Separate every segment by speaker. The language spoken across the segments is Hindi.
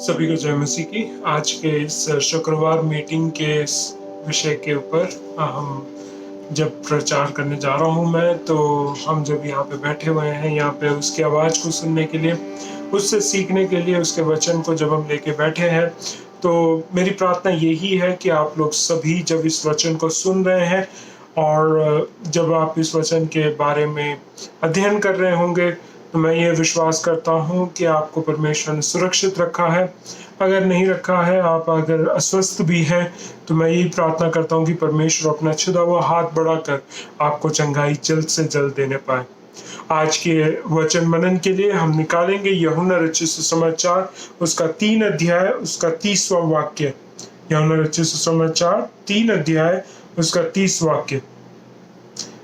Speaker 1: सभी को जय मसीह की। आज के इस शुक्रवार मीटिंग के इस विषय के ऊपर हम जब प्रचार करने जा रहा हूँ मैं, तो हम जब यहाँ पे बैठे हुए हैं यहाँ पे उसकी आवाज़ को सुनने के लिए, उससे सीखने के लिए, उसके वचन को जब हम लेके बैठे हैं, तो मेरी प्रार्थना यही है कि आप लोग सभी जब इस वचन को सुन रहे हैं और जब आप इस वचन के बारे में अध्ययन कर रहे होंगे, तो मैं ये विश्वास करता हूँ कि आपको परमेश्वर ने सुरक्षित रखा है। अगर नहीं रखा है, आप अगर अस्वस्थ भी हैं, तो मैं यही प्रार्थना करता हूँ कि परमेश्वर अपना छुदा हुआ हाथ बढ़ाकर आपको चंगाई जल्द से जल्द देने पाए। आज के वचन मनन के लिए हम निकालेंगे यूहन्ना रचित सुसमाचार, उसका 3 अध्याय, उसका 30वां वाक्य। यूहन्ना रचित सुसमाचार 3 अध्याय, उसका 30 वाक्य।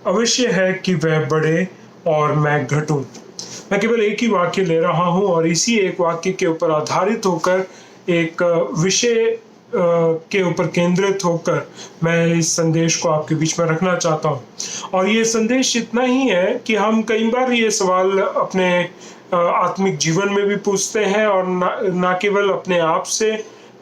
Speaker 1: अवश्य है कि वह बढ़े और मैं घटूं। मैं केवल एक ही वाक्य ले रहा हूं और इसी एक वाक्य के ऊपर आधारित होकर एक विषय के ऊपर केंद्रित होकर मैं इस संदेश को आपके बीच में रखना चाहता हूं। और ये संदेश इतना ही है कि हम कई बार ये सवाल अपने आत्मिक जीवन में भी पूछते हैं और ना केवल अपने आप से,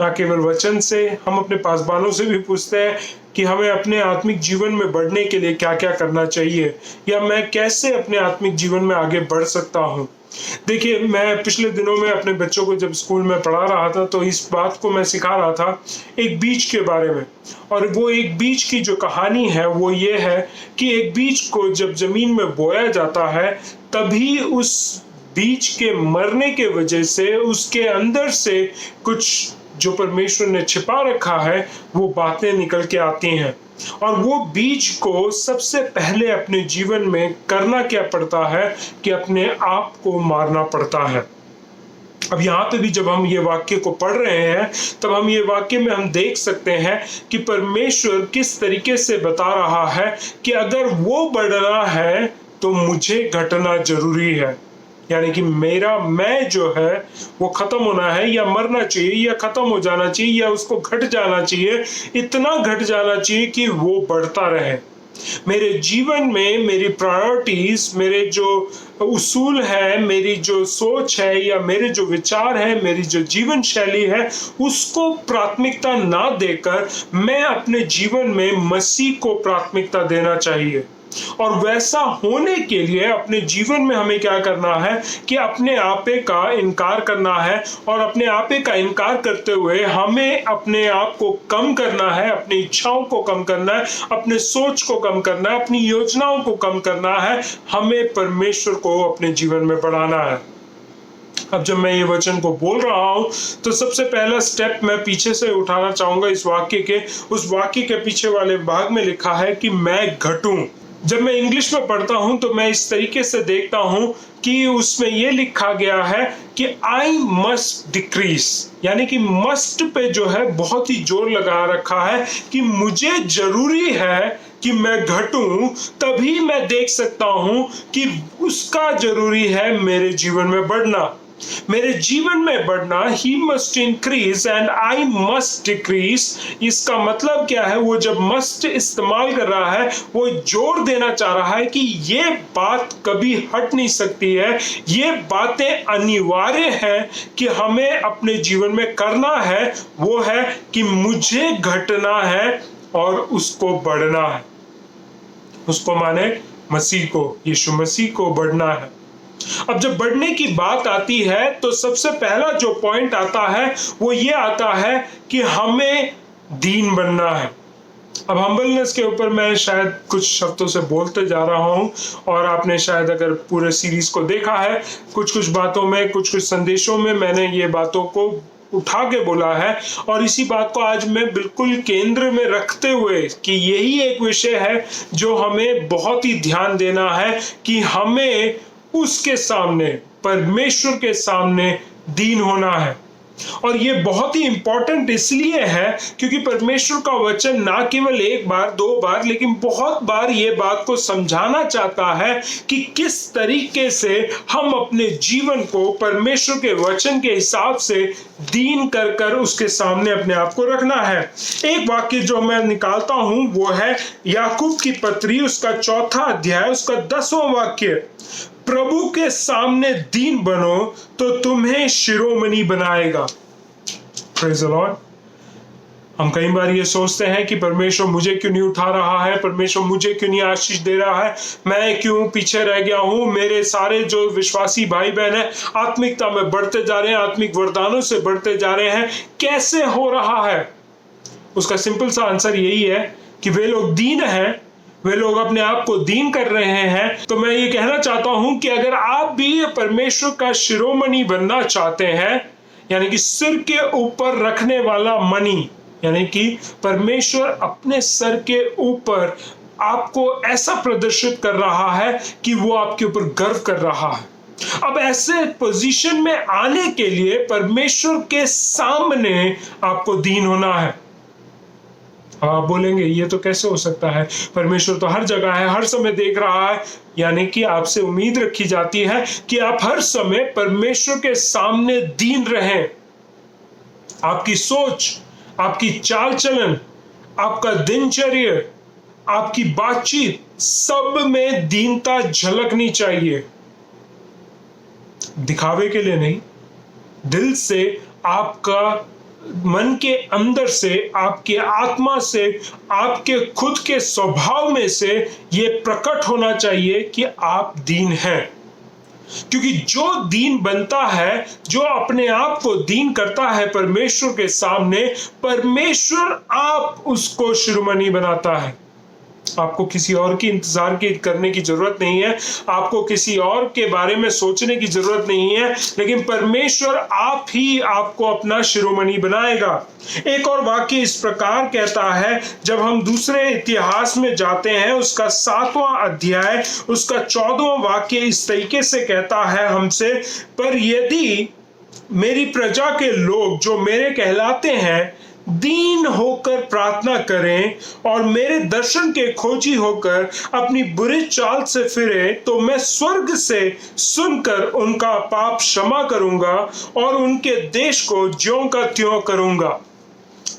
Speaker 1: ना केवल वचन से, हम अपने पासबानों से भी पूछते हैं कि हमें अपने आत्मिक जीवन में बढ़ने के लिए क्या क्या करना चाहिए, या मैं कैसे अपने आत्मिक जीवन में आगे बढ़ सकता हूँ। देखिए, मैं पिछले दिनों में अपने बच्चों को जब स्कूल में पढ़ा रहा था, तो इस बात को मैं सिखा रहा था एक बीज के बारे में। और वो एक बीज की जो कहानी है वो ये है कि एक बीज को जब जमीन में बोया जाता है, तभी उस बीज के मरने के वजह से उसके अंदर से कुछ जो परमेश्वर ने छिपा रखा है वो बातें निकल के आती हैं। और वो बीज को सबसे पहले अपने जीवन में करना क्या पड़ता है कि अपने आप को मारना पड़ता है। अब यहाँ पे भी जब हम ये वाक्य को पढ़ रहे हैं, तब हम ये वाक्य में हम देख सकते हैं कि परमेश्वर किस तरीके से बता रहा है कि अगर वो बढ़ना है तो मुझे घटना जरूरी है। यानी कि मेरा मैं जो है वो खत्म होना है, या मरना चाहिए, या खत्म हो जाना चाहिए, या उसको घट जाना चाहिए, इतना घट जाना चाहिए कि वो बढ़ता रहे। मेरे जीवन में मेरी प्रायोरिटीज, मेरे जो उसूल है, मेरी जो सोच है, या मेरे जो विचार है, मेरी जो जीवन शैली है, उसको प्राथमिकता ना देकर मैं अपने जीवन में मसीह को प्राथमिकता देना चाहिए। और वैसा होने के लिए अपने जीवन में हमें क्या करना है कि अपने आपे का इनकार करना है, और अपने आपे का इनकार करते हुए हमें अपने आप को कम करना है, अपनी इच्छाओं को कम करना है, अपने सोच को कम करना है, अपनी योजनाओं को कम करना है। हमें परमेश्वर को अपने जीवन में बढ़ाना है। अब जब मैं ये वचन को बोल रहा हूं, तो सबसे पहला स्टेप मैं पीछे से उठाना चाहूंगा इस वाक्य के। उस वाक्य के पीछे वाले भाग में लिखा है कि मैं घटूं। जब मैं इंग्लिश में पढ़ता हूं तो मैं इस तरीके से देखता हूं कि उसमें यह लिखा गया है कि आई मस्ट डिक्रीज, यानी कि मस्ट पे जो है बहुत ही जोर लगा रखा है कि मुझे जरूरी है कि मैं घटूं, तभी मैं देख सकता हूं कि उसका जरूरी है मेरे जीवन में बढ़ना। मेरे जीवन में बढ़ना, he must increase and I must decrease. इसका मतलब क्या है? वो जब मस्ट इस्तेमाल कर रहा है, वो जोर देना चाह रहा है कि ये बात कभी हट नहीं सकती है, ये बातें अनिवार्य हैं कि हमें अपने जीवन में करना है। वो है कि मुझे घटना है और उसको बढ़ना है। उसको माने मसीह को, यीशु मसीह को बढ़ना है। अब जब बढ़ने की बात आती है, तो सबसे पहला जो पॉइंट आता है वो ये आता है कि हमें दीन बनना है। अब हम्बलनेस के ऊपर मैं शायद कुछ शब्दों से बोलते जा रहा हूं, और आपने शायद अगर पूरे सीरीज को देखा है, कुछ बातों में, कुछ संदेशों में मैंने ये बातों को उठा के बोला है, और इसी बात को आज मैं बिल्कुल केंद्र में रखते हुए कि यही एक विषय है जो हमें बहुत ही ध्यान देना है कि हमें उसके सामने, परमेश्वर के सामने दीन होना है। और ये बहुत ही इंपॉर्टेंट इसलिए है क्योंकि परमेश्वर का वचन ना केवल एक बार, 2 बार, लेकिन बहुत बार ये बात को समझाना चाहता है कि किस तरीके से हम अपने जीवन को परमेश्वर के वचन के हिसाब से दीन कर कर उसके सामने अपने आप को रखना है। एक वाक्य जो मैं निकालता हूं वो है याकूब की पत्री, उसका 4 अध्याय, उसका 10वां वाक्य। प्रभु के सामने दीन बनो तो तुम्हें शिरोमणि बनाएगा। Praise the Lord. हम कई बार ये सोचते हैं कि परमेश्वर मुझे क्यों नहीं उठा रहा है, परमेश्वर मुझे क्यों नहीं आशीष दे रहा है, मैं क्यों पीछे रह गया हूं, मेरे सारे जो विश्वासी भाई बहन है आत्मिकता में बढ़ते जा रहे हैं, आत्मिक वरदानों से बढ़ते जा रहे हैं, कैसे हो रहा है? उसका सिंपल सा आंसर यही है कि वे लोग दीन हैं, वे लोग अपने आप को दीन कर रहे हैं। तो मैं ये कहना चाहता हूं कि अगर आप भी परमेश्वर का शिरोमणि बनना चाहते हैं, यानी कि सिर के ऊपर रखने वाला मणि, यानी कि परमेश्वर अपने सर के ऊपर आपको ऐसा प्रदर्शित कर रहा है कि वो आपके ऊपर गर्व कर रहा है। अब ऐसे पोजीशन में आने के लिए परमेश्वर के सामने आपको दीन होना है। आप बोलेंगे ये तो कैसे हो सकता है, परमेश्वर तो हर जगह है, हर समय देख रहा है। यानी कि आपसे उम्मीद रखी जाती है कि आप हर समय परमेश्वर के सामने दीन रहें। आपकी सोच, आपकी चाल चलन, आपका दिनचर्या, आपकी बातचीत, सब में दीनता झलकनी चाहिए। दिखावे के लिए नहीं, दिल से, आपका मन के अंदर से, आपके आत्मा से, आपके खुद के स्वभाव में से ये प्रकट होना चाहिए कि आप दीन हैं। क्योंकि जो दीन बनता है, जो अपने आप को दीन करता है परमेश्वर के सामने, परमेश्वर आप उसको शिरोमणि बनाता है। आपको किसी और की इंतजार करने की जरूरत नहीं है, आपको किसी और के बारे में सोचने की जरूरत नहीं है, लेकिन परमेश्वर आप ही आपको अपना शिरोमणि बनाएगा। एक और वाक्य इस प्रकार कहता है, जब हम दूसरे इतिहास में जाते हैं, उसका 7वां अध्याय, उसका 14वां वाक्य इस तरीके से कहता है हमसे, पर यदि मेरी प्रजा के लोग जो मेरे कहलाते हैं दीन होकर प्रार्थना करें और मेरे दर्शन के खोजी होकर अपनी बुरी चाल से फिरे, तो मैं स्वर्ग से सुनकर उनका पाप क्षमा करूंगा और उनके देश को ज्यों का त्यों करूंगा।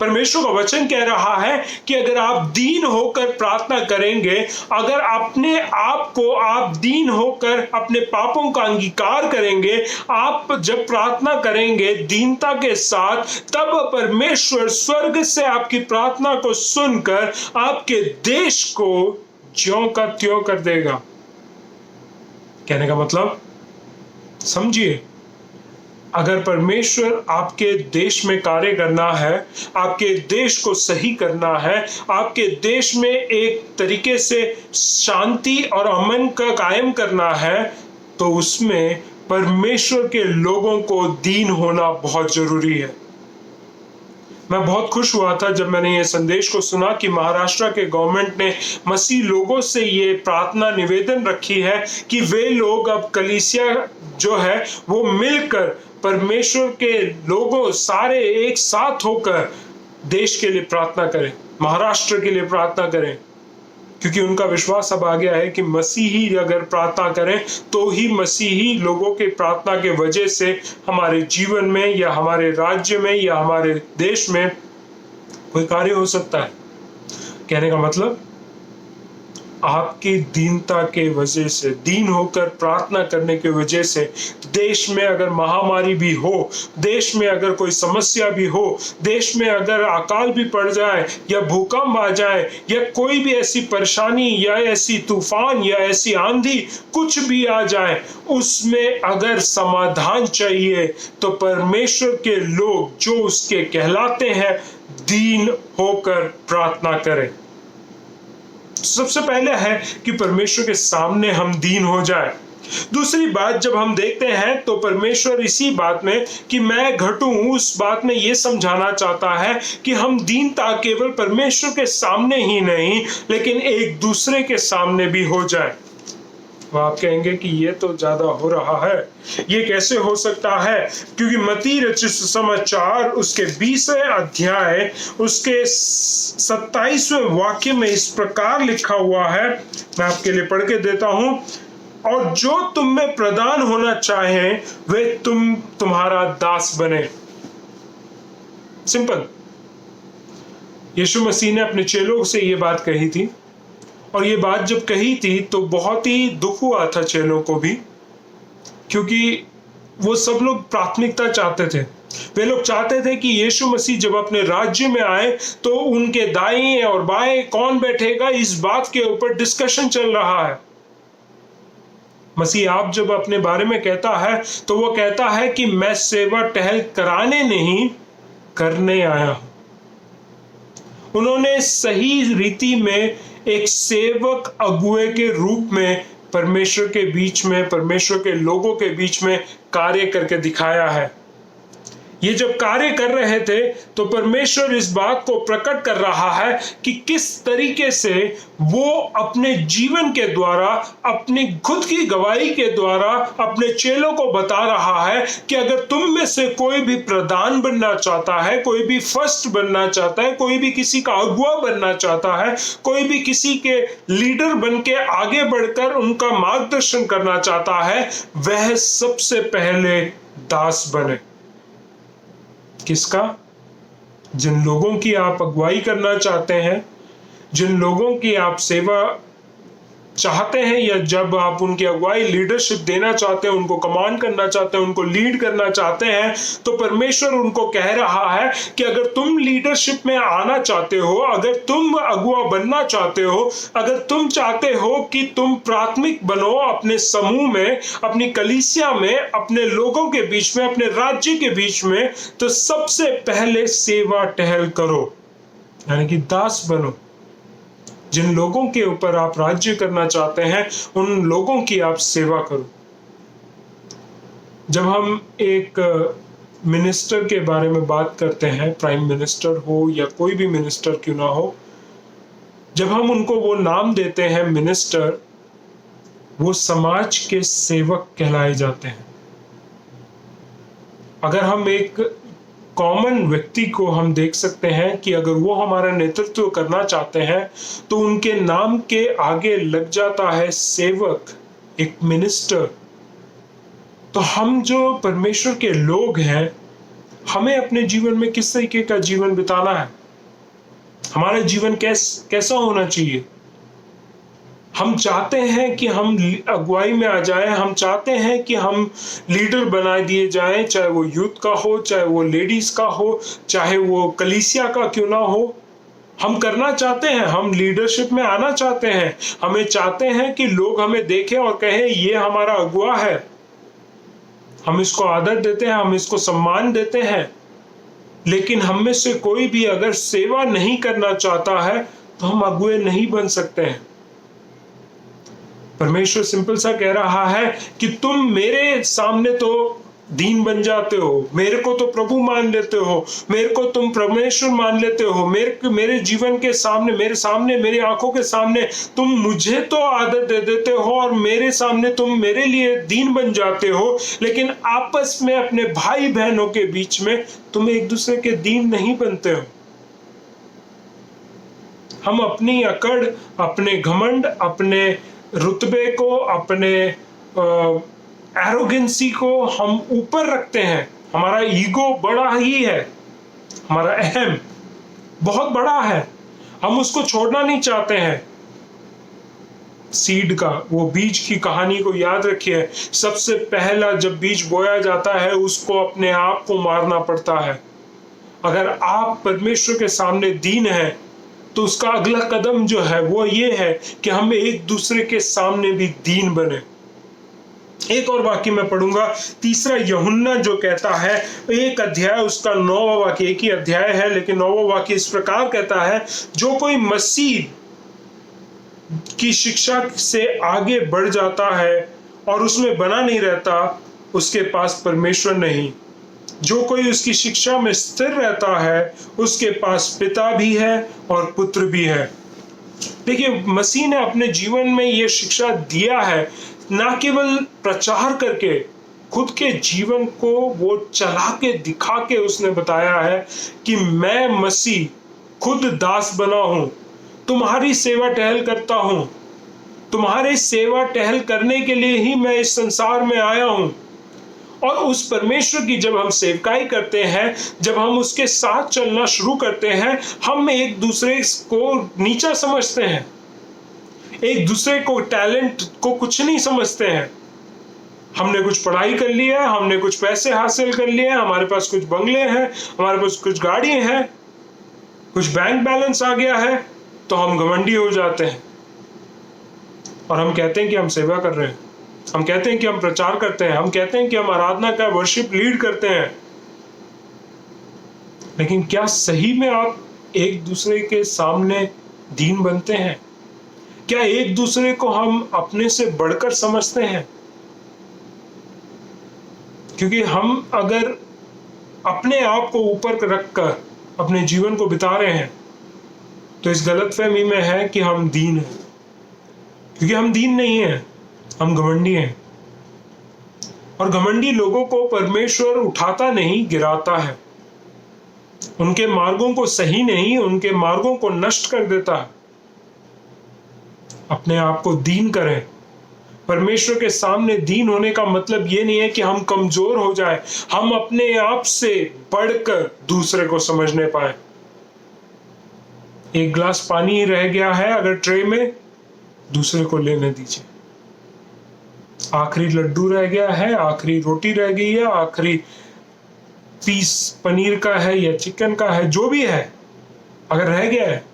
Speaker 1: परमेश्वर का वचन कह रहा है कि अगर आप दीन होकर प्रार्थना करेंगे, अगर अपने आप को आप दीन होकर अपने पापों का अंगीकार करेंगे, आप जब प्रार्थना करेंगे दीनता के साथ, तब परमेश्वर स्वर्ग से आपकी प्रार्थना को सुनकर आपके देश को ज्यों का त्यों कर देगा। कहने का मतलब समझिए, अगर परमेश्वर आपके देश में कार्य करना है, आपके देश को सही करना है, आपके देश में एक तरीके से शांति और अमन का कायम करना है, तो उसमें परमेश्वर के लोगों को दीन होना बहुत जरूरी है। मैं बहुत खुश हुआ था जब मैंने ये संदेश को सुना कि महाराष्ट्र के गवर्नमेंट ने मसीह लोगों से ये प्रार्थना निवेदन रखी है कि वे लोग अब कलीसिया जो है वो मिलकर परमेश्वर के लोगों सारे एक साथ होकर देश के लिए प्रार्थना करें, महाराष्ट्र के लिए प्रार्थना करें। क्योंकि उनका विश्वास अब आ गया है कि मसीही अगर प्रार्थना करें तो ही मसीही लोगों के प्रार्थना के वजह से हमारे जीवन में या हमारे राज्य में या हमारे देश में कोई कार्य हो सकता है। कहने का मतलब आपकी दीनता के वजह से, दीन होकर प्रार्थना करने की वजह से, देश में अगर महामारी भी हो, देश में अगर कोई समस्या भी हो, देश में अगर अकाल भी पड़ जाए या भूकंप आ जाए या कोई भी ऐसी परेशानी या ऐसी तूफान या ऐसी आंधी कुछ भी आ जाए, उसमें अगर समाधान चाहिए तो परमेश्वर के लोग जो उसके कहलाते हैं दीन होकर प्रार्थना करें। सबसे पहले है कि परमेश्वर के सामने हम दीन हो जाए। दूसरी बात जब हम देखते हैं तो परमेश्वर इसी बात में कि मैं घटूं, उस बात में यह समझाना चाहता है कि हम दीनता केवल परमेश्वर के सामने ही नहीं लेकिन एक दूसरे के सामने भी हो जाए। आप कहेंगे कि ये तो ज्यादा हो रहा है, ये कैसे हो सकता है? क्योंकि मत्ती रचित सुसमाचार उसके 20वें अध्याय उसके 27वें वाक्य में इस प्रकार लिखा हुआ है, मैं आपके लिए पढ़ के देता हूं, और जो तुम में प्रदान होना चाहे वे तुम्हारा दास बने। सिंपल। यीशु मसीह ने अपने चेलों से ये बात कही थी, और ये बात जब कही थी तो बहुत ही दुख हुआ था चेलों को भी, क्योंकि वो सब लोग प्राथमिकता चाहते थे। वे लोग चाहते थे कि यीशु मसीह जब अपने राज्य में आए तो उनके दाएं और बाएं कौन बैठेगा, इस बात के ऊपर डिस्कशन चल रहा है। मसीह आप जब अपने बारे में कहता है तो वो कहता है कि मैं सेवा टहल कराने नहीं, करने आया हूं। उन्होंने सही रीति में एक सेवक अगुए के रूप में परमेश्वर के बीच में, परमेश्वर के लोगों के बीच में कार्य करके दिखाया है। ये जब कार्य कर रहे थे तो परमेश्वर इस बात को प्रकट कर रहा है कि किस तरीके से वो अपने जीवन के द्वारा, अपनी खुद की गवाही के द्वारा अपने चेलों को बता रहा है कि अगर तुम में से कोई भी प्रधान बनना चाहता है, कोई भी फर्स्ट बनना चाहता है, कोई भी किसी का अगुआ बनना चाहता है, कोई भी किसी के लीडर बन के आगे बढ़कर उनका मार्गदर्शन करना चाहता है, वह सबसे पहले दास बने। किसका? जिन लोगों की आप अगुवाई करना चाहते हैं, जिन लोगों की आप सेवा चाहते हैं, या जब आप उनकी अगुवाई लीडरशिप देना चाहते हैं, उनको कमांड करना चाहते हैं, उनको लीड करना चाहते हैं, तो परमेश्वर उनको कह रहा है कि अगर तुम लीडरशिप में आना चाहते हो, अगर तुम अगुआ बनना चाहते हो, अगर तुम चाहते हो कि तुम प्राथमिक बनो अपने समूह में, अपनी कलीसिया में, अपने लोगों के बीच में, अपने राज्य के बीच में, तो सबसे पहले सेवा टहल करो, यानी कि दास बनो। जिन लोगों के ऊपर आप राज्य करना चाहते हैं, उन लोगों की आप सेवा करो। जब हम एक मिनिस्टर के बारे में बात करते हैं, प्राइम मिनिस्टर हो या कोई भी मिनिस्टर क्यों ना हो, जब हम उनको वो नाम देते हैं मिनिस्टर, वो समाज के सेवक कहलाए जाते हैं। अगर हम एक कॉमन व्यक्ति को हम देख सकते हैं कि अगर वो हमारा नेतृत्व करना चाहते हैं तो उनके नाम के आगे लग जाता है सेवक, एक मिनिस्टर। तो हम जो परमेश्वर के लोग हैं, हमें अपने जीवन में किस तरीके का जीवन बिताना है, हमारा जीवन कैसा होना चाहिए। हम चाहते हैं कि हम अगुवाई में आ जाएं, हम चाहते हैं कि हम लीडर बना दिए जाएं, चाहे वो यूथ का हो, चाहे वो लेडीज का हो, चाहे वो कलीसिया का क्यों ना हो। हम करना चाहते हैं, हम लीडरशिप में आना चाहते हैं, हमें चाहते हैं कि लोग हमें देखें और कहें ये हमारा अगुआ है, हम इसको आदर देते हैं, हम इसको सम्मान देते हैं। लेकिन हम में से कोई भी अगर सेवा नहीं करना चाहता है तो हम अगुए नहीं बन सकते हैं। परमेश्वर सिंपल सा कह रहा है कि तुम मेरे सामने तो दीन बन जाते हो, मेरे को तो प्रभु मान लेते हो, मेरे को तुम परमेश्वर मान लेते हो, मेरे जीवन के सामने, मेरी आंखों के सामने तुम मुझे तो आदर दे देते हो और मेरे सामने तुम मेरे लिए दीन बन जाते हो, लेकिन आपस में अपने भाई बहनों के बीच में तुम एक दूसरे के दीन नहीं बनते हो। हम अपनी अकड़, अपने घमंड, अपने रुतबे को, अपने एरोगेंसी को हम ऊपर रखते हैं। हमारा ईगो बड़ा ही है, हमारा अहम बहुत बड़ा है, हम उसको छोड़ना नहीं चाहते हैं। सीड का, वो बीज की कहानी को याद रखिए। सबसे पहला जब बीज बोया जाता है उसको अपने आप को मारना पड़ता है। अगर आप परमेश्वर के सामने दीन है तो उसका अगला कदम जो है वो ये है कि हम एक दूसरे के सामने भी दीन बने। एक और वाक्य मैं पढ़ूंगा, तीसरा यूहन्ना जो कहता है, एक अध्याय उसका 9वां वाक्य, एक ही अध्याय है लेकिन 9वां वाक्य इस प्रकार कहता है, जो कोई मसीह की शिक्षा से आगे बढ़ जाता है और उसमें बना नहीं रहता, उसके पास परमेश्वर नहीं। जो कोई उसकी शिक्षा में स्थिर रहता है, उसके पास पिता भी है और पुत्र भी है। देखिए, मसीह ने अपने जीवन में यह शिक्षा दिया है, ना केवल प्रचार करके, खुद के जीवन को वो चला के दिखा के उसने बताया है कि मैं मसीह खुद दास बना हूं, तुम्हारी सेवा टहल करता हूं, तुम्हारी सेवा टहल करने के लिए ही मैं इस संसार में आया हूं। और उस परमेश्वर की जब हम सेवकाई करते हैं, जब हम उसके साथ चलना शुरू करते हैं, हम एक दूसरे को नीचा समझते हैं, एक दूसरे को, टैलेंट को कुछ नहीं समझते हैं। हमने कुछ पढ़ाई कर ली है, हमने कुछ पैसे हासिल कर लिए हैं, हमारे पास कुछ बंगले हैं, हमारे पास कुछ गाड़ी हैं, कुछ बैंक बैलेंस आ गया है, तो हम घमंडी हो जाते हैं और हम कहते हैं कि हम सेवा कर रहे हैं, हम कहते हैं कि हम प्रचार करते हैं, हम कहते हैं कि हम आराधना का वर्शिप लीड करते हैं। लेकिन क्या सही में आप एक दूसरे के सामने दीन बनते हैं? क्या एक दूसरे को हम अपने से बढ़कर समझते हैं? क्योंकि हम अगर अपने आप को ऊपर रखकर अपने जीवन को बिता रहे हैं तो इस गलतफहमी में है कि हम दीन हैं, क्योंकि हम दीन नहीं हैं, हम घमंडी हैं। और घमंडी लोगों को परमेश्वर उठाता नहीं, गिराता है। उनके मार्गों को सही नहीं, उनके मार्गों को नष्ट कर देता है। अपने आप को दीन करें। परमेश्वर के सामने दीन होने का मतलब ये नहीं है कि हम कमजोर हो जाए, हम अपने आप से बढ़कर दूसरे को समझने पाए। एक गिलास पानी रह गया है अगर ट्रे में, दूसरे को लेने दीजिए। आखिरी लड्डू रह गया है, आखिरी रोटी रह गई है, आखिरी पीस पनीर का है या चिकन का है, जो भी है, अगर रह गया है,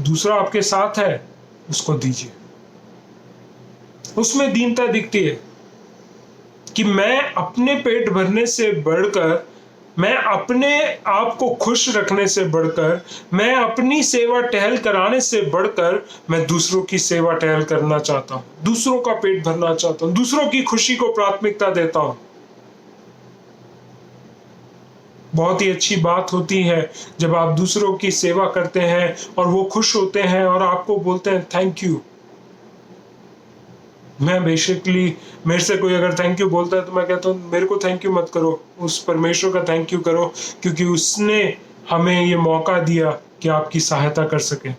Speaker 1: दूसरा आपके साथ है, उसको दीजिए। उसमें दीनता दिखती है कि मैं अपने पेट भरने से बढ़कर, मैं अपने आप को खुश रखने से बढ़कर, मैं अपनी सेवा टहल कराने से बढ़कर, मैं दूसरों की सेवा टहल करना चाहता हूं, दूसरों का पेट भरना चाहता हूं, दूसरों की खुशी को प्राथमिकता देता हूं। बहुत ही अच्छी बात होती है जब आप दूसरों की सेवा करते हैं और वो खुश होते हैं और आपको बोलते हैं थैंक यू। मैं बेसिकली, मेरे से कोई अगर थैंक यू बोलता है तो मैं कहता हूँ मेरे को थैंक यू मत करो, उस परमेश्वर का थैंक यू करो, क्योंकि उसने हमें ये मौका दिया कि आपकी सहायता कर सके।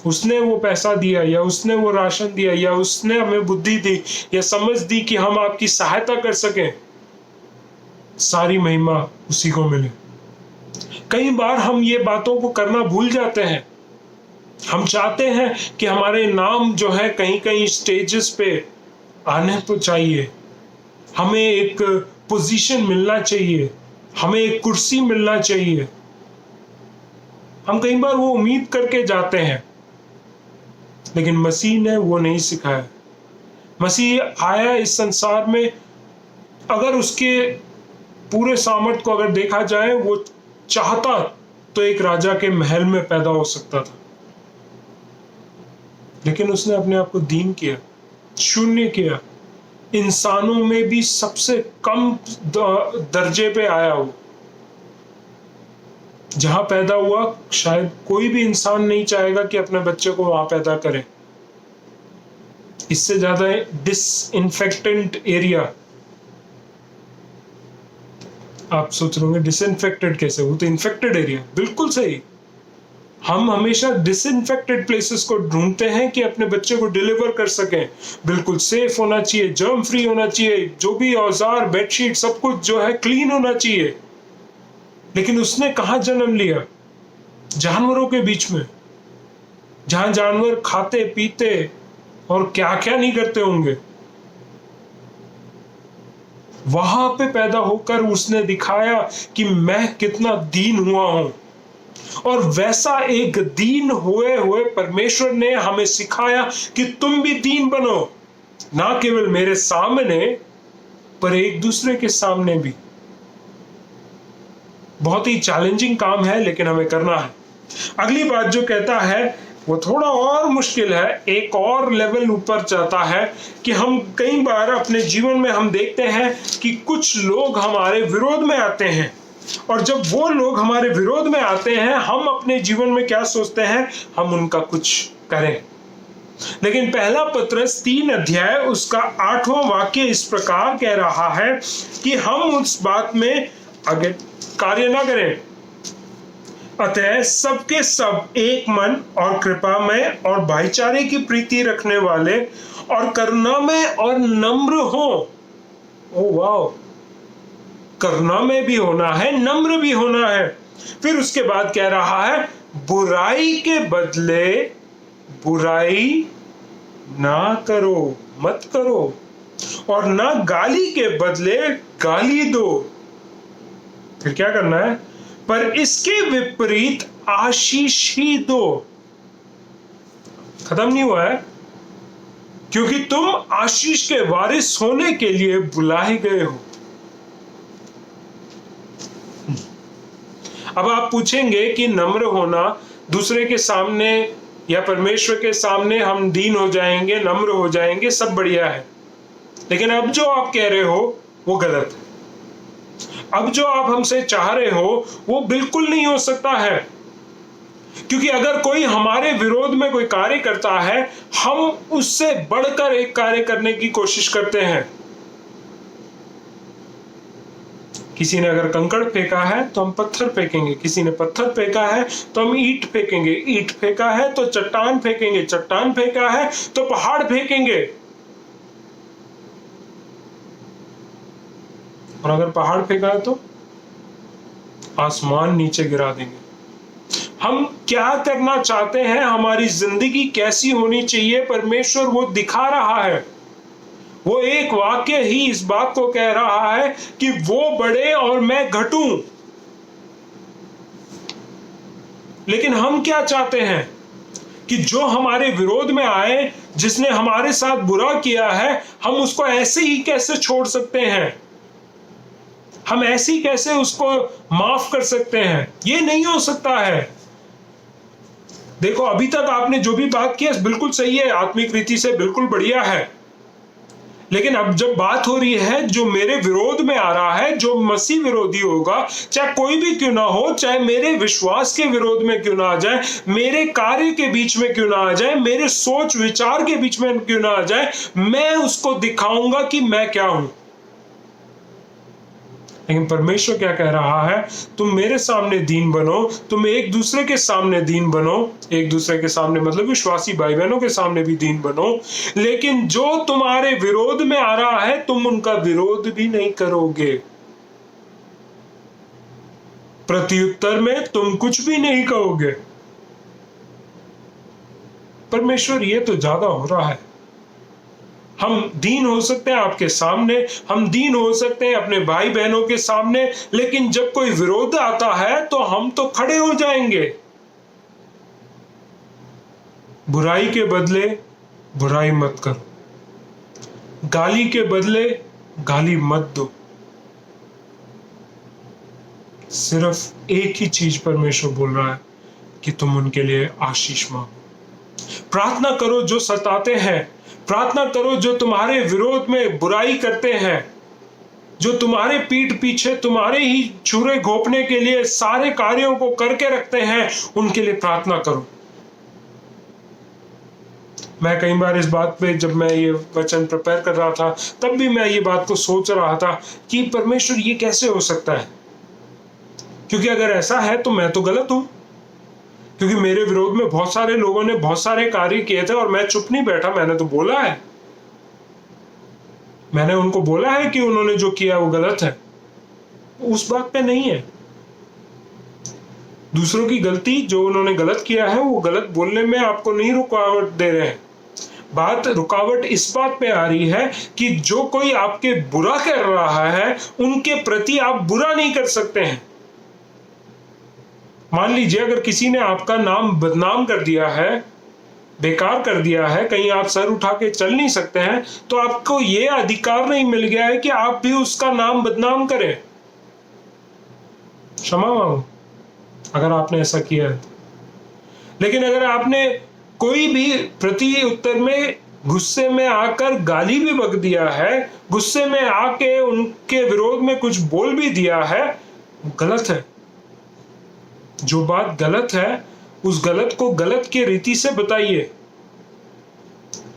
Speaker 1: उसने वो पैसा दिया, या उसने वो राशन दिया, या उसने हमें बुद्धि दी या समझ दी कि हम आपकी सहायता कर सकें। सारी महिमा उसी को मिले। कई बार हम ये बातों को करना भूल जाते हैं। हम चाहते हैं कि हमारे नाम जो है कहीं कहीं स्टेजेस पे आने तो चाहिए, हमें एक पोजीशन मिलना चाहिए, हमें एक कुर्सी मिलना चाहिए। हम कई बार वो उम्मीद करके जाते हैं, लेकिन मसीह ने वो नहीं सिखाया। मसीह आया इस संसार में, अगर उसके पूरे सामर्थ को अगर देखा जाए, वो चाहता तो एक राजा के महल में पैदा हो सकता था, लेकिन उसने अपने आप को दीन किया, शून्य किया। इंसानों में भी सबसे कम दर्जे पे आया वो। जहां पैदा हुआ, शायद कोई भी इंसान नहीं चाहेगा कि अपने बच्चे को वहां पैदा करे। इससे ज्यादा डिसइंफेक्टेंट एरिया, आप सोच रहे होंगे डिसइंफेक्टेड कैसे, वो तो इन्फेक्टेड एरिया। बिल्कुल सही। हम हमेशा डिसइंफेक्टेड प्लेसेस को ढूंढते हैं कि अपने बच्चे को डिलीवर कर सकें। बिल्कुल सेफ होना चाहिए, जर्म फ्री होना चाहिए, जो भी औजार, बेडशीट, सब कुछ जो है क्लीन होना चाहिए। लेकिन उसने कहां जन्म लिया? जानवरों के बीच में, जहां जानवर खाते पीते और क्या क्या नहीं करते होंगे। वहां पे पैदा होकर उसने दिखाया कि मैं कितना दीन हुआ हूं। और वैसा एक दीन हुए हुए परमेश्वर ने हमें सिखाया कि तुम भी दीन बनो, ना केवल मेरे सामने पर एक दूसरे के सामने भी। बहुत ही चैलेंजिंग काम है, लेकिन हमें करना है। अगली बात जो कहता है वो थोड़ा और मुश्किल है, एक और लेवल ऊपर जाता है कि हम कई बार अपने जीवन में हम देखते हैं कि कुछ लोग हमारे विरोध में आते हैं, और जब वो लोग हमारे विरोध में आते हैं, हम अपने जीवन में क्या सोचते हैं? हम उनका कुछ करें। लेकिन पहला पत्रस 3 अध्याय उसका 8वां वाक्य इस प्रकार कह रहा है कि हम उस बात में आगे कार्य ना करें। अतः सबके सब एक मन और कृपा में और भाईचारे की प्रीति रखने वाले और करुणा में और नम्र हो। ओ वाह, करुणा में भी होना है, नम्र भी होना है। फिर उसके बाद कह रहा है बुराई के बदले बुराई ना करो, मत करो। और ना गाली के बदले गाली दो। फिर क्या करना है? पर इसके विपरीत आशीष ही दो। खत्म नहीं हुआ है, क्योंकि तुम आशीष के वारिस होने के लिए बुलाए गए हो। अब आप पूछेंगे कि नम्र होना, दूसरे के सामने या परमेश्वर के सामने हम दीन हो जाएंगे, नम्र हो जाएंगे, सब बढ़िया है, लेकिन अब जो आप कह रहे हो वो गलत है। अब जो आप हमसे चाह रहे हो वो बिल्कुल नहीं हो सकता है, क्योंकि अगर कोई हमारे विरोध में कोई कार्य करता है, हम उससे बढ़कर एक कार्य करने की कोशिश करते हैं। किसी ने अगर कंकड़ फेंका है तो हम पत्थर फेंकेंगे, किसी ने पत्थर फेंका है तो हम ईंट फेंकेंगे, ईंट फेंका है तो चट्टान फेंकेंगे, चट्टान फेंका है तो पहाड़ फेंकेंगे। और अगर पहाड़ फेंका है तो आसमान नीचे गिरा देंगे। हम क्या करना चाहते हैं, हमारी जिंदगी कैसी होनी चाहिए, परमेश्वर वो दिखा रहा है। वो एक वाक्य ही इस बात को कह रहा है कि वो बढ़े और मैं घटूं। लेकिन हम क्या चाहते हैं कि जो हमारे विरोध में आए, जिसने हमारे साथ बुरा किया है, हम उसको ऐसे ही कैसे छोड़ सकते हैं? हम ऐसे ही कैसे उसको माफ कर सकते हैं? ये नहीं हो सकता है। देखो, अभी तक आपने जो भी बात की है बिल्कुल सही है, आत्मिक रीति से बिल्कुल बढ़िया है, लेकिन अब जब बात हो रही है जो मेरे विरोध में आ रहा है, जो मसीह विरोधी होगा, चाहे कोई भी क्यों ना हो, चाहे मेरे विश्वास के विरोध में क्यों ना आ जाए, मेरे कार्य के बीच में क्यों ना आ जाए, मेरे सोच विचार के बीच में क्यों ना आ जाए, मैं उसको दिखाऊंगा कि मैं क्या हूं। लेकिन परमेश्वर क्या कह रहा है? तुम मेरे सामने दीन बनो, तुम एक दूसरे के सामने दीन बनो, एक दूसरे के सामने मतलब विश्वासी भाई बहनों के सामने भी दीन बनो, लेकिन जो तुम्हारे विरोध में आ रहा है तुम उनका विरोध भी नहीं करोगे। प्रत्युत्तर में तुम कुछ भी नहीं कहोगे। परमेश्वर, ये तो ज्यादा हो रहा है। हम दीन हो सकते हैं आपके सामने, हम दीन हो सकते हैं अपने भाई बहनों के सामने, लेकिन जब कोई विरोध आता है तो हम तो खड़े हो जाएंगे। बुराई के बदले बुराई मत करो, गाली के बदले गाली मत दो। सिर्फ एक ही चीज परमेश्वर बोल रहा है कि तुम उनके लिए आशीष मांगो। प्रार्थना करो जो सताते हैं, प्रार्थना करो जो तुम्हारे विरोध में बुराई करते हैं, जो तुम्हारे पीठ पीछे तुम्हारे ही छुरे घोंपने के लिए सारे कार्यों को करके रखते हैं, उनके लिए प्रार्थना करो। मैं कई बार इस बात पे, जब मैं ये वचन प्रिपेयर कर रहा था, तब भी मैं ये बात को सोच रहा था कि परमेश्वर ये कैसे हो सकता है, क्योंकि अगर ऐसा है तो मैं तो गलत हूं, क्योंकि मेरे विरोध में बहुत सारे लोगों ने बहुत सारे कार्य किए थे और मैं चुप नहीं बैठा, मैंने तो बोला है, मैंने उनको बोला है कि उन्होंने जो किया वो गलत है। उस बात पे नहीं है। दूसरों की गलती, जो उन्होंने गलत किया है, वो गलत बोलने में आपको नहीं रुकावट दे रहे हैं। बात, रुकावट इस बात पे आ रही है कि जो कोई आपके बुरा कर रहा है उनके प्रति आप बुरा नहीं कर सकते हैं। मान लीजिए अगर किसी ने आपका नाम बदनाम कर दिया है, बेकार कर दिया है, कहीं आप सर उठा के चल नहीं सकते हैं, तो आपको यह अधिकार नहीं मिल गया है कि आप भी उसका नाम बदनाम करें। क्षमा मांगो अगर आपने ऐसा किया है। लेकिन अगर आपने कोई भी प्रति उत्तर में गुस्से में आकर गाली भी बक दिया है, गुस्से में आके उनके विरोध में कुछ बोल भी दिया है, गलत है। जो बात गलत है उस गलत को गलत की रीति से बताइए।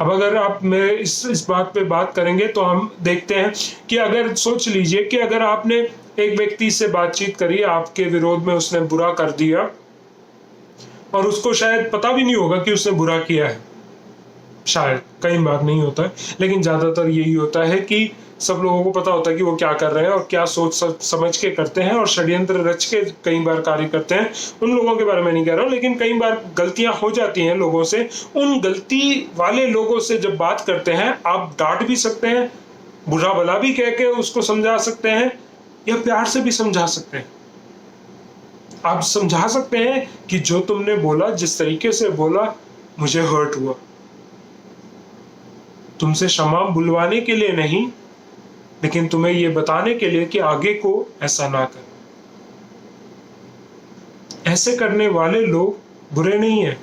Speaker 1: अब अगर आप मेरे इस बात पे बात करेंगे तो हम देखते हैं कि अगर सोच लीजिए कि अगर आपने एक व्यक्ति से बातचीत करी, आपके विरोध में उसने बुरा कर दिया और उसको शायद पता भी नहीं होगा कि उसने बुरा किया है, शायद, कई बार नहीं होता है, लेकिन ज्यादातर यही होता है कि सब लोगों को पता होता है कि वो क्या कर रहे हैं और क्या सोच समझ के करते हैं और षड्यंत्र रच के कई बार कार्य करते हैं। उन लोगों के बारे में नहीं कह रहा हूं, लेकिन कई बार गलतियां हो जाती हैं लोगों से। उन गलती वाले लोगों से जब बात करते हैं, आप डांट भी सकते हैं, बुरा भला भी कह के उसको समझा सकते हैं या प्यार से भी समझा सकते हैं। आप समझा सकते हैं कि जो तुमने बोला, जिस तरीके से बोला, मुझे हर्ट हुआ। तुमसे क्षमा बुलवाने के लिए नहीं, लेकिन तुम्हें यह बताने के लिए कि आगे को ऐसा ना कर। ऐसे करने वाले लोग बुरे नहीं हैं,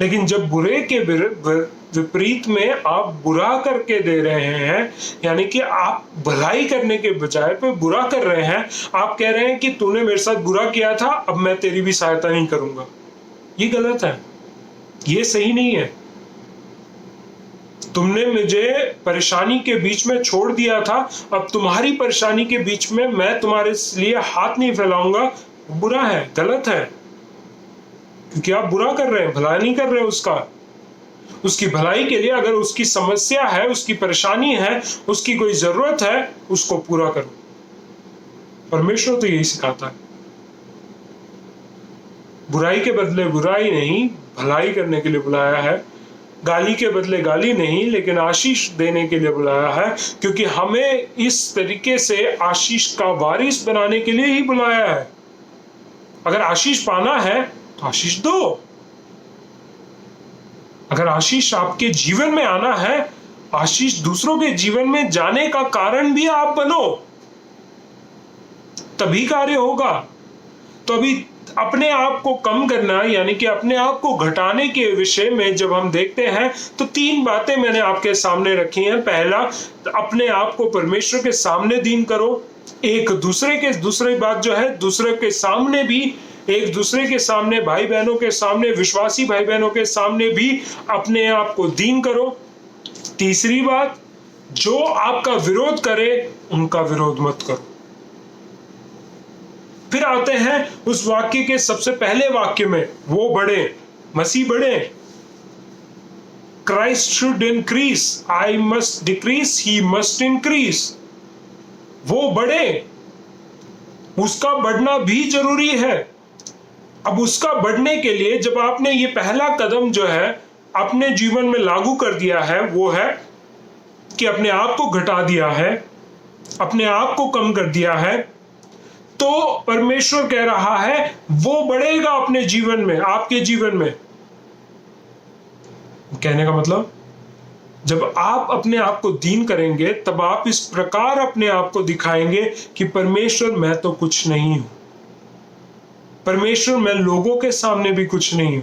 Speaker 1: लेकिन जब बुरे के विपरीत में आप बुरा करके दे रहे हैं, यानी कि आप भलाई करने के बजाय पे बुरा कर रहे हैं, आप कह रहे हैं कि तूने मेरे साथ बुरा किया था, अब मैं तेरी भी सहायता नहीं करूंगा। ये गलत है, ये सही नहीं है। तुमने मुझे परेशानी के बीच में छोड़ दिया था, अब तुम्हारी परेशानी के बीच में मैं तुम्हारे लिए हाथ नहीं फैलाऊंगा। बुरा है, गलत है, क्योंकि आप बुरा कर रहे हैं, भला नहीं कर रहे हैं उसकी भलाई के लिए। अगर उसकी समस्या है, उसकी परेशानी है, उसकी कोई जरूरत है, उसको पूरा करो। परमेश्वर तो यही सिखाता है, बुराई के बदले बुराई नहीं, भलाई करने के लिए बुलाया है। गाली के बदले गाली नहीं, लेकिन आशीष देने के लिए बुलाया है, क्योंकि हमें इस तरीके से आशीष का वारिस बनाने के लिए ही बुलाया है। अगर आशीष पाना है तो आशीष दो। अगर आशीष आपके जीवन में आना है, आशीष दूसरों के जीवन में जाने का कारण भी आप बनो, तभी कार्य होगा। तो अभी अपने आप को कम करना, यानी कि अपने आप को घटाने के विषय में जब हम देखते हैं तो 3 बातें मैंने आपके सामने रखी हैं। पहला, अपने आप को परमेश्वर के सामने दीन करो। दूसरी बात जो है, दूसरे के सामने भी, एक दूसरे के सामने, भाई बहनों के सामने, विश्वासी भाई बहनों के सामने भी अपने आप को दीन करो। तीसरी बात, जो आपका विरोध करे उनका विरोध मत करो। फिर आते हैं उस वाक्य के सबसे पहले वाक्य में, वो बढ़े, मसीह बढ़े। Christ should increase, I must decrease, he must increase. वो बढ़े, उसका बढ़ना भी जरूरी है। अब उसका बढ़ने के लिए जब आपने ये पहला कदम जो है अपने जीवन में लागू कर दिया है, वो है कि अपने आप को घटा दिया है, अपने आप को कम कर दिया है, तो परमेश्वर कह रहा है वो बढ़ेगा अपने जीवन में, आपके जीवन में। कहने का मतलब, जब आप अपने आप को दीन करेंगे, तब आप इस प्रकार अपने आप को दिखाएंगे कि परमेश्वर, मैं तो कुछ नहीं हूं। परमेश्वर, मैं लोगों के सामने भी कुछ नहीं हूं।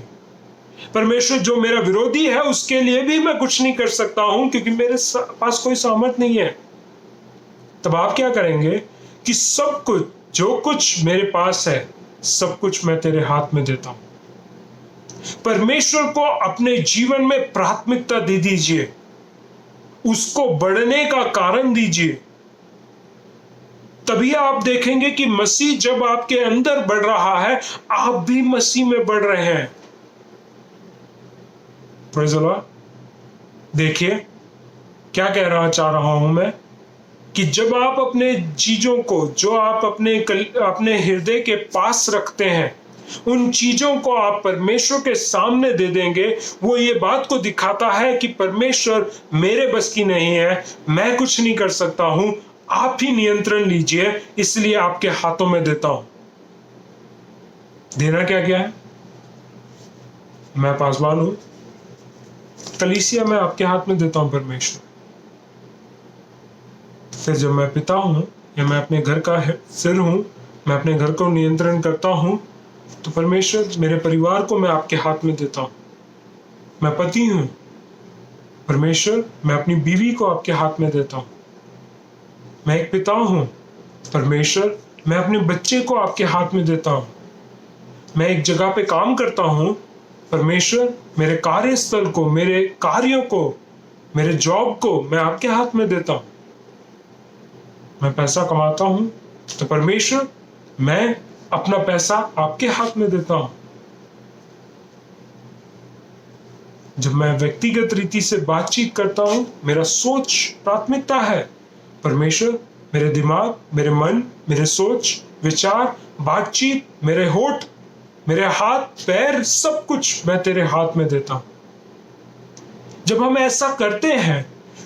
Speaker 1: परमेश्वर, जो मेरा विरोधी है उसके लिए भी मैं कुछ नहीं कर सकता हूं, क्योंकि मेरे पास कोई सामर्थ नहीं है। तब आप क्या करेंगे कि सब कुछ, जो कुछ मेरे पास है, सब कुछ मैं तेरे हाथ में देता हूं। परमेश्वर को अपने जीवन में प्राथमिकता दे दीजिए, उसको बढ़ने का कारण दीजिए। तभी आप देखेंगे कि मसीह जब आपके अंदर बढ़ रहा है, आप भी मसीह में बढ़ रहे हैं। Praise the Lord. देखिए क्या चाह रहा हूं मैं, कि जब आप अपने चीजों को, जो आप अपने हृदय के पास रखते हैं, उन चीजों को आप परमेश्वर के सामने दे देंगे, वो ये बात को दिखाता है कि परमेश्वर, मेरे बस की नहीं है, मैं कुछ नहीं कर सकता हूं, आप ही नियंत्रण लीजिए, इसलिए आपके हाथों में देता हूं। देना क्या क्या है? मैं पासवान हूं, कलीसिया मैं आपके हाथ में देता हूं परमेश्वर। फिर जब मैं पिता हूं, या मैं अपने घर का सिर हूं, मैं अपने घर को नियंत्रण करता हूं, तो परमेश्वर, मेरे परिवार को मैं आपके हाथ में देता हूं। मैं पति हूं, परमेश्वर, मैं अपनी बीवी को आपके हाथ में देता हूं। मैं एक पिता हूं, परमेश्वर, मैं अपने बच्चे को आपके हाथ में देता हूं। मैं एक जगह पे काम करता हूं, परमेश्वर, मेरे कार्यस्थल को, मेरे कार्यों को, मेरे जॉब को मैं आपके हाथ में देता हूं। मैं पैसा कमाता हूं, तो परमेश्वर, मैं अपना पैसा आपके हाथ में देता हूं। जब मैं व्यक्तिगत रीति से बातचीत करता हूं, मेरा सोच प्राथमिकता है, परमेश्वर, मेरे दिमाग, मेरे मन, मेरे सोच, विचार, बातचीत, मेरे होठ, मेरे हाथ पैर, सब कुछ मैं तेरे हाथ में देता हूं। जब हम ऐसा करते हैं,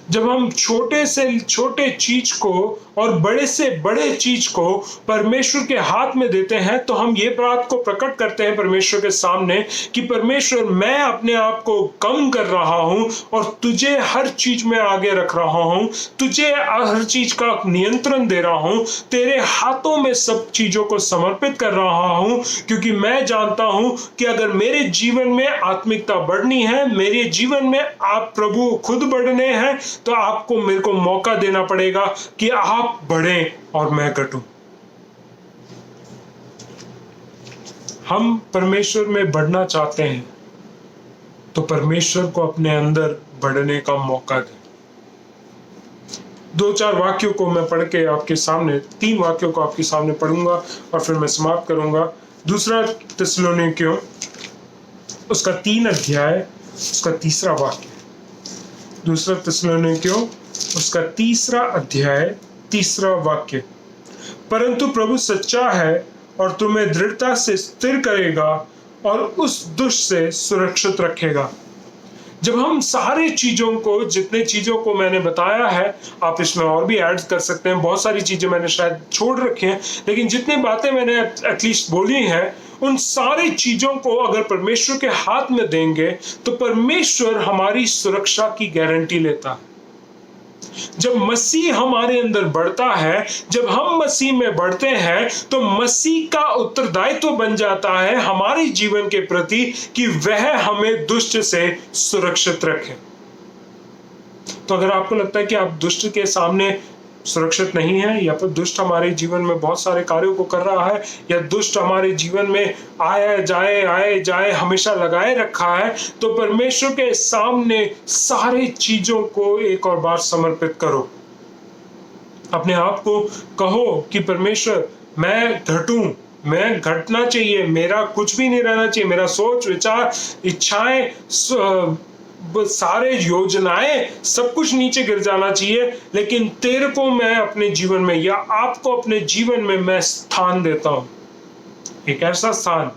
Speaker 1: जब हम छोटे से छोटे चीज को और बड़े से बड़े चीज को परमेश्वर के हाथ में देते हैं, तो हम ये बात को प्रकट करते हैं परमेश्वर के सामने कि परमेश्वर, मैं अपने आप को कम कर रहा हूं और तुझे हर चीज में आगे रख रहा हूं, तुझे हर चीज का नियंत्रण दे रहा हूं, तेरे हाथों में सब चीजों को समर्पित कर रहा हूं, क्योंकि मैं जानता हूं कि अगर मेरे जीवन में आत्मिकता बढ़नी है, मेरे जीवन में आप प्रभु खुद बढ़ने हैं, तो आपको मेरे को मौका देना पड़ेगा कि आप बढ़ें और मैं घटूं। हम परमेश्वर में बढ़ना चाहते हैं तो परमेश्वर को अपने अंदर बढ़ने का मौका दें। 2-4 वाक्यों को मैं पढ़ के आपके सामने, 3 वाक्यों को आपके सामने पढ़ूंगा और फिर मैं समाप्त करूंगा। 2 थिस्सलुनीकियों उसका 3 अध्याय उसका 3 वाक्य। 2 थिस्सलुनीकियों उसका 3 अध्याय 3 वाक्य। परंतु प्रभु सच्चा है और तुम्हें दृढ़ता से स्थिर करेगा और उस दुष्ट से सुरक्षित रखेगा। जब हम सारे चीजों को, जितने चीजों को मैंने बताया है, आप इसमें और भी ऐड कर सकते हैं, बहुत सारी चीजें मैंने शायद छोड़ रखी हैं, लेकिन जितनी बातें मैंने एटलीस्ट बोली हैं, उन सारी चीजों को अगर परमेश्वर के हाथ में देंगे तो परमेश्वर हमारी सुरक्षा की गारंटी लेता है। जब मसीह हमारे अंदर बढ़ता है, जब हम मसीह में बढ़ते हैं, तो मसीह का उत्तरदायित्व बन जाता है हमारे जीवन के प्रति कि वह हमें दुष्ट से सुरक्षित रखे। तो अगर आपको लगता है कि आप दुष्ट के सामने सुरक्षित नहीं है, या फिर दुष्ट हमारे जीवन में बहुत सारे कार्यों को कर रहा है, या दुष्ट हमारे जीवन में आए जाए हमेशा लगाए रखा है, तो परमेश्वर के सामने सारी चीजों को एक और बार समर्पित करो। अपने आप को कहो कि परमेश्वर, मैं घटूं, मैं घटना चाहिए, मेरा कुछ भी नहीं रहना चाहिए, मेरा सोच विचार इच्छाएं सारे योजनाएं सब कुछ नीचे गिर जाना चाहिए, लेकिन तेरे को मैं अपने जीवन में, या आपको अपने जीवन में मैं स्थान देता हूं, एक ऐसा स्थान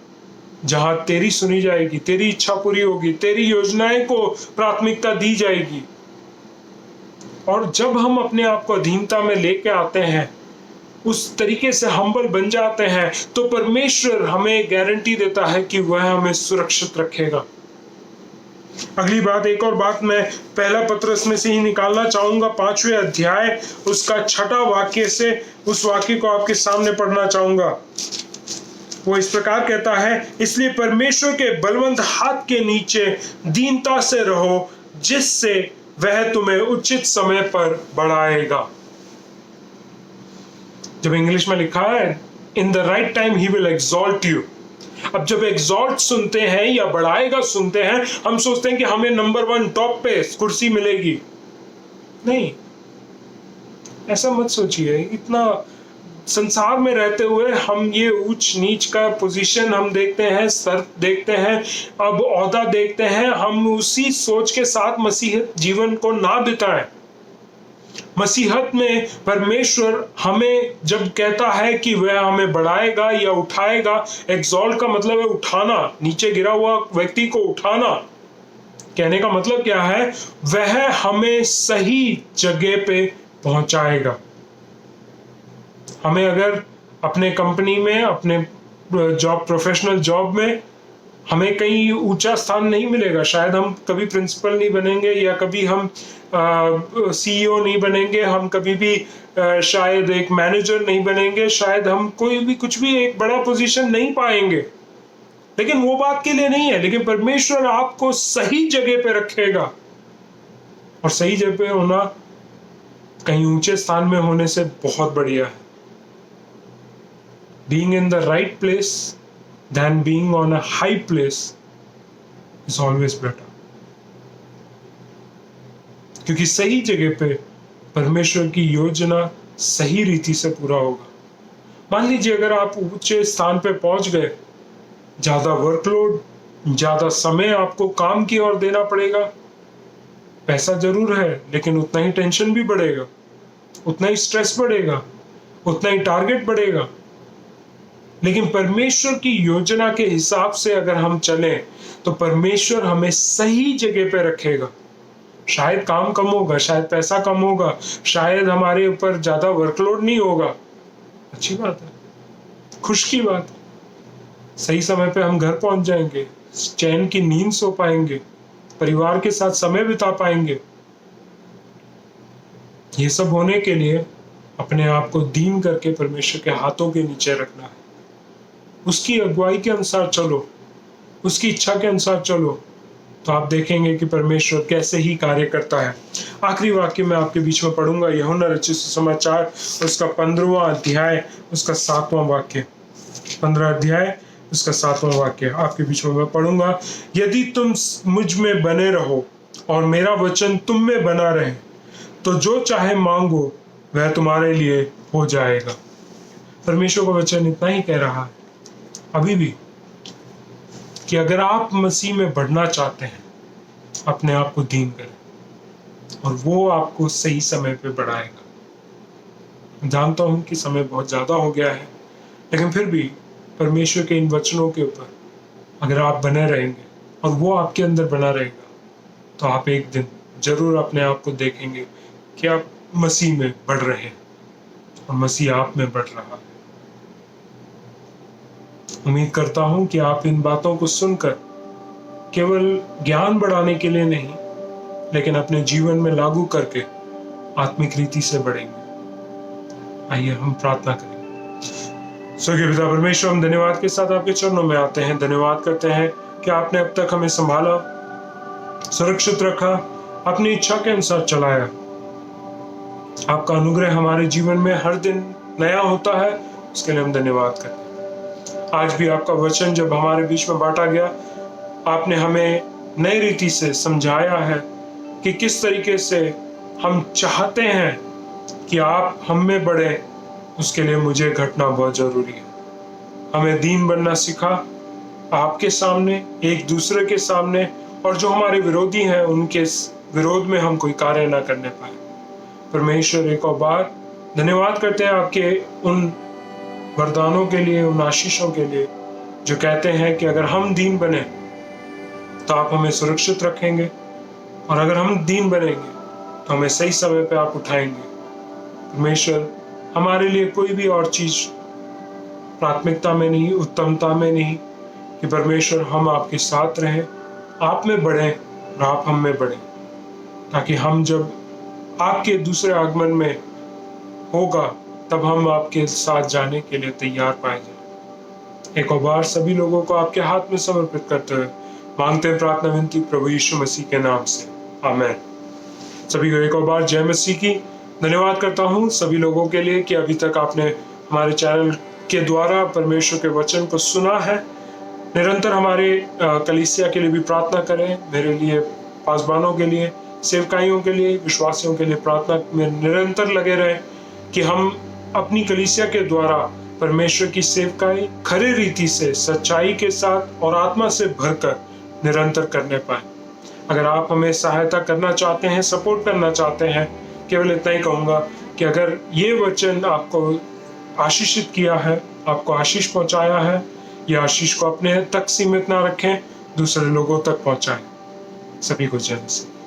Speaker 1: जहां तेरी सुनी जाएगी, तेरी इच्छा पूरी होगी, तेरी योजनाएं को प्राथमिकता दी जाएगी। और जब हम अपने आप को अधीनता में लेके आते हैं, उस तरीके से हम्बल बन जाते हैं, तो परमेश्वर हमें गारंटी देता है कि वह हमें सुरक्षित रखेगा। अगली बात, एक और बात मैं पहला पत्रस में से ही निकालना चाहूंगा, 5वें अध्याय उसका 6 वाक्य से उस वाक्य को आपके सामने पढ़ना चाहूंगा। वो इस प्रकार कहता है, इसलिए परमेश्वर के बलवंत हाथ के नीचे दीनता से रहो, जिससे वह तुम्हें उचित समय पर बढ़ाएगा। जब इंग्लिश में लिखा है in the right time he will exalt you. अब जब एग्जॉल्ट सुनते हैं या बढ़ाएगा सुनते हैं, हम सोचते हैं कि हमें नंबर 1 टॉप पे कुर्सी मिलेगी। नहीं, ऐसा मत सोचिए। इतना संसार में रहते हुए हम ये ऊंच नीच का पोजीशन हम देखते हैं, स्तर देखते हैं, अब ओहदा देखते हैं, हम उसी सोच के साथ मसीहत जीवन को ना बिताएं। मसीहत में परमेश्वर हमें जब कहता है कि वह हमें बढ़ाएगा या उठाएगा, एक्सॉल्ट का मतलब है उठाना, नीचे गिरा हुआ व्यक्ति को उठाना। कहने का मतलब क्या है? वह हमें सही जगह पे पहुंचाएगा। हमें अगर अपने कंपनी में, अपने जॉब, प्रोफेशनल जॉब में हमें कहीं ऊंचा स्थान नहीं मिलेगा, शायद हम कभी प्रिंसिपल नहीं बनेंगे, या कभी हम सीईओ नहीं बनेंगे, हम कभी भी शायद एक मैनेजर नहीं बनेंगे, शायद हम कोई भी कुछ भी एक बड़ा पोजीशन नहीं पाएंगे, लेकिन वो बात के लिए नहीं है। लेकिन परमेश्वर आपको सही जगह पे रखेगा, और सही जगह पे होना कहीं ऊंचे स्थान में होने से बहुत बढ़िया है। Being in the right place than being on a high place is always better. क्योंकि सही जगह पे परमेश्वर की योजना सही रीति से पूरा होगा। मान लीजिए अगर आप ऊंचे स्थान पे पहुंच गए, ज्यादा वर्कलोड, ज्यादा समय आपको काम की ओर देना पड़ेगा, पैसा जरूर है, लेकिन उतना ही टेंशन भी बढ़ेगा, उतना ही स्ट्रेस बढ़ेगा, उतना ही टारगेट बढ़ेगा। लेकिन परमेश्वर की योजना के हिसाब से अगर हम चलें, तो परमेश्वर हमें सही जगह पे रखेगा। शायद काम कम होगा, शायद पैसा कम होगा, शायद हमारे ऊपर ज्यादा वर्कलोड नहीं होगा। अच्छी बात है, खुश की बात है। सही समय पे हम घर पहुंच जाएंगे, चैन की नींद सो पाएंगे, परिवार के साथ समय बिता पाएंगे। ये सब होने के लिए अपने आप को दीन करके परमेश्वर के हाथों के नीचे रखना है। उसकी अगुवाई के अनुसार चलो, उसकी इच्छा के अनुसार चलो, तो आप देखेंगे कि परमेश्वर कैसे ही कार्य करता है। आखिरी वाक्य मैं आपके बीच में पढ़ूंगा, यूहन्ना रचित सुसमाचार उसका 15वां अध्याय उसका 7वां वाक्य। 15 अध्याय उसका 7वां वाक्य आपके बीच में मैं पढ़ूंगा। यदि तुम मुझ में बने रहो और मेरा वचन तुम में बना रहे, तो जो चाहे मांगो वह तुम्हारे लिए हो जाएगा। परमेश्वर का वचन इतना ही कह रहा है अभी भी कि अगर आप मसीह में बढ़ना चाहते हैं, अपने आप को दीन करें और वो आपको सही समय पे बढ़ाएगा। जानता हूं कि समय बहुत ज्यादा हो गया है, लेकिन फिर भी परमेश्वर के इन वचनों के ऊपर अगर आप बने रहेंगे और वो आपके अंदर बना रहेगा, तो आप एक दिन जरूर अपने आप को देखेंगे कि आप मसीह में बढ़ रहे हैं और मसीह आप में बढ़ रहा है। उम्मीद करता हूं कि आप इन बातों को सुनकर केवल ज्ञान बढ़ाने के लिए नहीं, लेकिन अपने जीवन में लागू करके आत्मिक रीति से बढ़ेंगे। आइए हम प्रार्थना करें। स्वर्गीय पिता परमेश्वर, हम धन्यवाद के साथ आपके चरणों में आते हैं। धन्यवाद करते हैं कि आपने अब तक हमें संभाला, सुरक्षित रखा, अपनी इच्छा के अनुसार चलाया। आपका अनुग्रह हमारे जीवन में हर दिन नया होता है, उसके लिए हम धन्यवाद करते हैं। आज भी आपका वचन जब हमारे बीच में बांटा गया, आपने हमें नई रीति से समझाया है कि किस तरीके से हम चाहते हैं कि आप हम में बढ़े। उसके लिए मुझे घटना बहुत जरूरी है। हमें दीन बनना सिखा आपके सामने, एक दूसरे के सामने, और जो हमारे विरोधी हैं उनके विरोध में हम कोई कार्य ना करने पाए। परमेश्वर, एक और बार धन्यवाद करते हैं आपके उन वरदानों के लिए, उन आशीषों के लिए जो कहते हैं कि अगर हम दीन बने तो आप हमें सुरक्षित रखेंगे, और अगर हम दीन बनेंगे तो हमें सही समय पे आप उठाएंगे। परमेश्वर, हमारे लिए कोई भी और चीज प्राथमिकता में नहीं, उत्तमता में नहीं, कि परमेश्वर हम आपके साथ रहें, आप में बढ़ें और आप हम में बढ़ें, ताकि हम जब आपके दूसरे आगमन में होगा तब हम आपके साथ जाने के लिए तैयार पाए जाए। एक और बार सभी लोगों को आपके हाथ में समर्पित करते हुए मांगते हैं प्रार्थना विनती प्रभु यीशु मसीह के नाम से, आमीन। सभी को एक और बार जय मसीह की। धन्यवाद करता हूँ सभी लोगों के लिए कि अभी तक आपने हमारे चैनल के द्वारा परमेश्वर के वचन को सुना है। निरंतर हमारे कलीसिया के लिए भी प्रार्थना करें, मेरे लिए, पासबानों के लिए, सेवकाइयों के लिए, विश्वासियों के लिए प्रार्थना में निरंतर लगे रहें कि हम अपनी कलीसिया के द्वारा परमेश्वर की सेवकाई खरी रीति से, सच्चाई के साथ और आत्मा से भरकर निरंतर करने पाए। अगर आप हमें सहायता करना चाहते हैं, सपोर्ट करना चाहते हैं, केवल इतना ही कहूँगा कि अगर ये वचन आपको आशीषित किया है, आपको आशीष पहुँचाया है, ये आशीष को अपने तक सीमित ना रखें, दूसरे लोगों तक पहुँचाएं। सभी को जय मसीह।